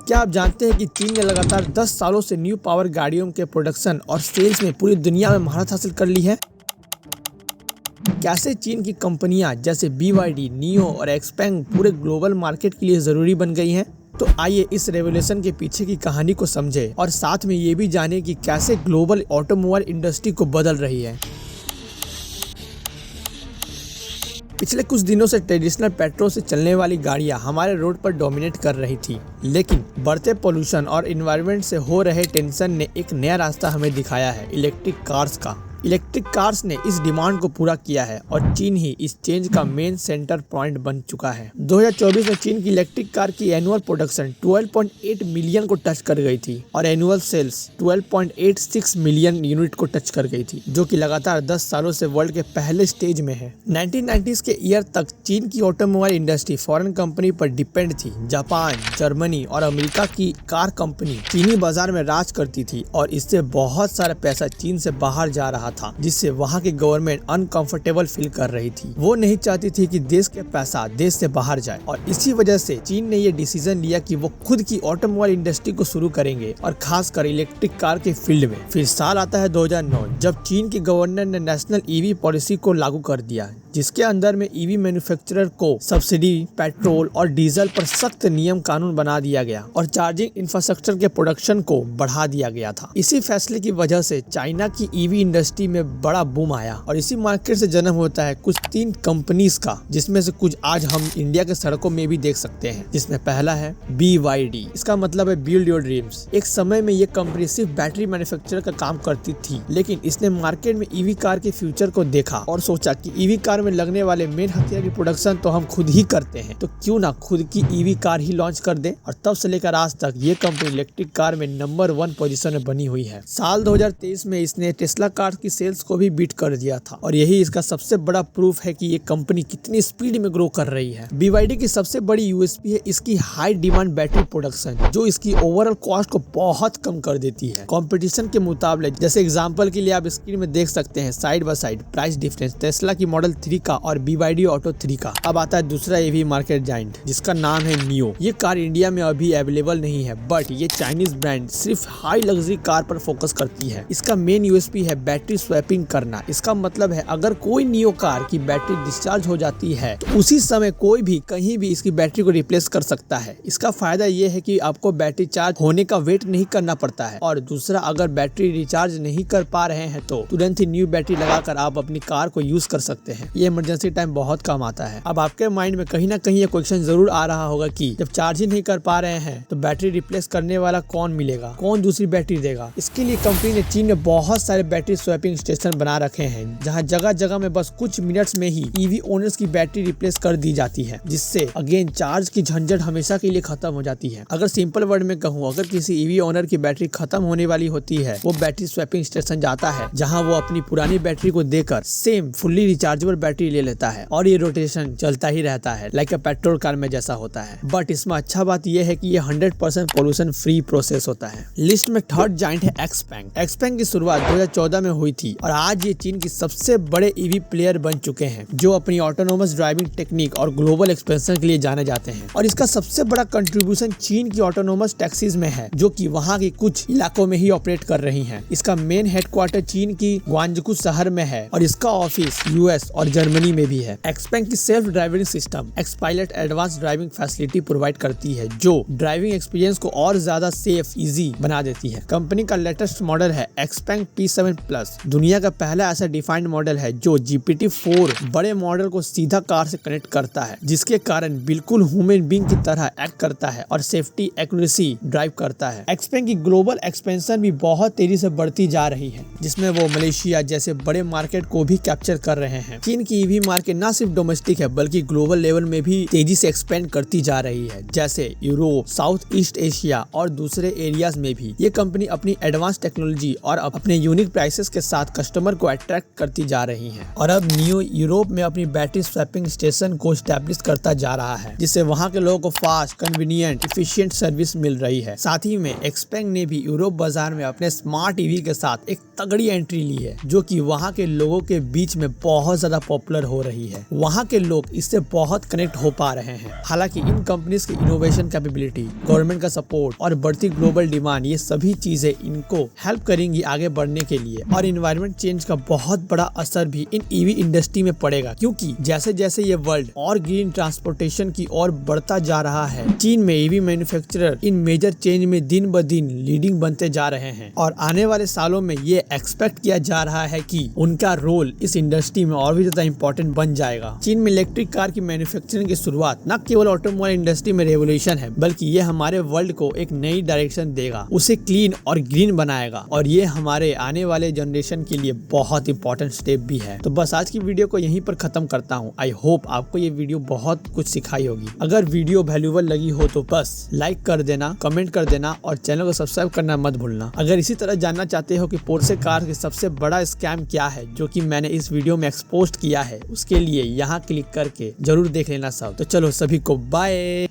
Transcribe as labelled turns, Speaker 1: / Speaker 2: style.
Speaker 1: क्या आप जानते हैं कि चीन ने लगातार 10 सालों से न्यू पावर गाड़ियों के प्रोडक्शन और सेल्स में पूरी दुनिया में महारत हासिल कर ली है? कैसे चीन की कंपनियां जैसे BYD, नियो और एक्सपेंग पूरे ग्लोबल मार्केट के लिए जरूरी बन गई हैं? तो आइए इस रेवोल्यूशन के पीछे की कहानी को समझें और साथ में ये भी जानें कि कैसे ग्लोबल ऑटोमोबाइल इंडस्ट्री को बदल रही है। पिछले कुछ दिनों से ट्रेडिशनल पेट्रोल से चलने वाली गाड़ियां हमारे रोड पर डोमिनेट कर रही थी, लेकिन बढ़ते पोल्यूशन और एनवायरनमेंट से हो रहे टेंशन ने एक नया रास्ता हमें दिखाया है, इलेक्ट्रिक कार्स का। इलेक्ट्रिक कार्स ने इस डिमांड को पूरा किया है और चीन ही इस चेंज का मेन सेंटर पॉइंट बन चुका है। 2024 में चीन की इलेक्ट्रिक कार की एनुअल प्रोडक्शन 12.8 मिलियन को टच कर गई थी और एनुअल सेल्स 12.86 मिलियन यूनिट को टच कर गई थी, जो कि लगातार 10 सालों से वर्ल्ड के पहले स्टेज में है। 1990s के ईयर तक चीन की ऑटोमोबाइल इंडस्ट्री फॉरेन कंपनी पर डिपेंड थी। जापान, जर्मनी और अमेरिका की कार कंपनी चीनी बाजार में राज करती थी और इससे बहुत सारा पैसा चीन से बाहर जा रहा था, जिससे वहां की गवर्नमेंट अनकंफर्टेबल फील कर रही थी। वो नहीं चाहती थी कि देश के पैसा देश से बाहर जाए और इसी वजह से चीन ने ये डिसीजन लिया कि वो खुद की ऑटोमोबाइल इंडस्ट्री को शुरू करेंगे और खासकर इलेक्ट्रिक कार के फील्ड में। फिर साल आता है 2009, जब चीन के गवर्नर ने नेशनल ईवी पॉलिसी को लागू कर दिया, जिसके अंदर में ईवी मैन्युफैक्चरर को सब्सिडी, पेट्रोल और डीजल पर सख्त नियम कानून बना दिया गया और चार्जिंग इंफ्रास्ट्रक्चर के प्रोडक्शन को बढ़ा दिया गया था। इसी फैसले की वजह से चाइना की ईवी इंडस्ट्री में बड़ा बूम आया और इसी मार्केट से जन्म होता है कुछ 3 कंपनीज का, जिसमें से कुछ आज हम इंडिया के सड़कों में भी देख सकते हैं। जिसमें पहला है BYD। इसका मतलब है बिल्ड योर ड्रीम्स। एक समय में ये कंपनी सिर्फ बैटरी मैन्युफैक्चरर का काम करती थी, लेकिन इसने मार्केट में ईवी कार के फ्यूचर को देखा और सोचा कि ईवी कार में लगने वाले मेन हथियार की प्रोडक्शन तो हम खुद ही करते हैं, तो क्यों ना खुद की ईवी कार ही लॉन्च कर दे। और तब से लेकर आज तक ये कंपनी इलेक्ट्रिक कार में नंबर 1 पोजीशन में बनी हुई है। साल 2023 में इसने टेस्ला कार की सेल्स को भी बीट कर दिया था और यही इसका सबसे बड़ा प्रूफ है कि ये कंपनी कितनी स्पीड में ग्रो कर रही है। BYD की सबसे बड़ी USP है इसकी हाई डिमांड बैटरी प्रोडक्शन, जो इसकी ओवरऑल कॉस्ट को बहुत कम कर देती है कंपटीशन के मुकाबले। जैसे एग्जांपल के लिए आप स्क्रीन में देख सकते हैं side by side price difference Tesla की मॉडल 3 का और BYD ऑटो 3 का। अब आता है दूसरा EV मार्केट जायंट, जिसका नाम है नियो। ये कार इंडिया में अभी अवेलेबल नहीं है, बट ये चाइनीज ब्रांड सिर्फ हाई लग्जरी कार पर फोकस करती है। इसका मेन USP है बैटरी स्वैपिंग करना। इसका मतलब है अगर कोई नियो कार की बैटरी डिस्चार्ज हो जाती है तो उसी समय कोई भी कहीं भी इसकी बैटरी को रिप्लेस कर सकता है। इसका फायदा ये है कि आपको बैटरी चार्ज होने का वेट नहीं करना पड़ता है। और दूसरा, अगर बैटरी रिचार्ज नहीं कर पा रहे हैं तो तुरंत ही न्यू बैटरी लगाकर आप अपनी कार को यूज कर सकते हैं। ये इमरजेंसी टाइम बहुत कम आता है। अब आपके माइंड में कहीं ना कहीं ये क्वेश्चन जरूर आ रहा होगा कि जब चार्ज ही नहीं कर पा रहे हैं तो बैटरी रिप्लेस करने वाला कौन मिलेगा, कौन दूसरी बैटरी देगा। इसके लिए कंपनी ने चीन में बहुत सारे बैटरी स्वैपिंग स्टेशन बना रखे हैं, जहां जगह जगह में बस कुछ मिनट्स में ही ईवी ओनर्स की बैटरी रिप्लेस कर दी जाती है, जिससे अगेन चार्ज की झंझट हमेशा के लिए खत्म हो जाती है। अगर सिंपल वर्ड में कहूँ, अगर किसी ईवी ओनर की बैटरी खत्म होने वाली होती है, वो बैटरी स्वैपिंग स्टेशन जाता है, जहां वो अपनी पुरानी बैटरी को देकर सेम फुल्ली रिचार्जेबल बैटरी ले लेता है और ये रोटेशन चलता ही रहता है, लाइक अ पेट्रोल कार में जैसा होता है। बट इसमें अच्छा बात यह है कि ये 100% पोल्यूशन फ्री प्रोसेस होता है। लिस्ट में थर्ड जायंट है एक्सपेंग। एक्सपेंग की शुरुआत 2014 में हुई थी और आज ये चीन की सबसे बड़े ईवी प्लेयर बन चुके हैं, जो अपनी ऑटोनोमस ड्राइविंग टेक्निक और ग्लोबल एक्सपेंशन के लिए जाने जाते हैं। और इसका सबसे बड़ा कंट्रीब्यूशन चीन की ऑटोनोमस टैक्सीज में है, जो कि वहां के कुछ इलाकों में ही ऑपरेट कर रही हैं। इसका मेन हेडक्वार्टर चीन की ग्वांगझू शहर में है और इसका ऑफिस US और जर्मनी में भी है। एक्सपेंग की self driving system XPilot advance driving facility provide करती है, जो ड्राइविंग एक्सपीरियंस को और ज्यादा सेफ, इजी बना देती है। कंपनी का लेटेस्ट मॉडल है एक्सपेंग P7 प्लस। दुनिया का पहला ऐसा डिफाइंड मॉडल है जो GPT-4 बड़े मॉडल को सीधा कार से कनेक्ट करता है, जिसके कारण बिल्कुल ह्यूमन बीइंग की तरह एक्ट करता है और सेफ्टी एक्यूरेसी ड्राइव करता है। एक्सपेंग की ग्लोबल एक्सपेंशन भी बहुत तेजी से बढ़ती जा रही है, जिसमें वो मलेशिया जैसे बड़े मार्केट को भी कैप्चर कर रहे हैं। चीन की ईवी मार्केट न सिर्फ डोमेस्टिक है, बल्कि ग्लोबल लेवल में भी तेजी से एक्सपेंड करती जा रही है, जैसे यूरोप, साउथ ईस्ट एशिया और दूसरे एरियाज में भी। ये कंपनी अपनी एडवांस टेक्नोलॉजी और अपने यूनिक प्राइसेस के साथ कस्टमर को अट्रैक्ट करती जा रही है और अब नियो यूरोप में अपनी बैटरी स्वैपिंग स्टेशन को स्टैब्लिश करता जा रहा है, जिससे वहां के लोगों को फास्ट, कन्वीनियंट, एफिशिएंट सर्विस मिल रही है। साथ ही में एक्सपेंग ने भी यूरोप बाजार में अपने स्मार्ट ईवी के साथ एक तगड़ी एंट्री ली है, जो कि वहां के लोगों के बीच में बहुत ज्यादा पॉपुलर हो रही है। वहाँ के लोग इससे बहुत कनेक्ट हो पा रहे हैं। हालांकि इन कंपनीज की इनोवेशन कैपेबिलिटी, गवर्नमेंट का सपोर्ट और बढ़ती ग्लोबल डिमांड, ये सभी चीजें इनको हेल्प करेंगी आगे बढ़ने के लिए। और इन्वायरमेंट चेंज का बहुत बड़ा असर भी इन ईवी इंडस्ट्री में पड़ेगा, क्योंकि जैसे जैसे ये वर्ल्ड और ग्रीन ट्रांसपोर्टेशन की ओर बढ़ता जा रहा है, चीन में ईवी मैन्युफैक्चरर इन मेजर चेंज में दिन ब दिन लीडिंग बनते जा रहे हैं। और आने वाले सालों में ये एक्सपेक्ट किया जा रहा है कि उनका रोल इस इंडस्ट्री में और भी ज्यादा इंपॉर्टेंट बन जाएगा। चीन में इलेक्ट्रिक कार की मैन्युफैक्चरिंग की शुरुआत न केवल ऑटोमोबाइल इंडस्ट्री में रेवोल्यूशन है, बल्कि ये हमारे वर्ल्ड को एक नई डायरेक्शन देगा, उसे क्लीन और ग्रीन बनाएगा। और ये हमारे आने वाले जनरेशन के लिए बहुत इंपॉर्टेंट स्टेप भी है। तो बस आज की वीडियो को यहीं पर खत्म करता हूँ। आई होप आपको ये वीडियो बहुत कुछ सिखाई होगी। अगर वीडियो वैल्यूएबल लगी हो तो बस लाइक कर देना, कमेंट कर देना और चैनल को सब्सक्राइब करना मत भूलना। अगर इसी तरह जानना चाहते हो कि पोर्शे कार के सबसे बड़ा स्कैम क्या है, जो कि मैंने इस वीडियो में एक्सपोज किया है, उसके लिए यहाँ क्लिक करके जरूर देख लेना सब। तो चलो सभी को बाय।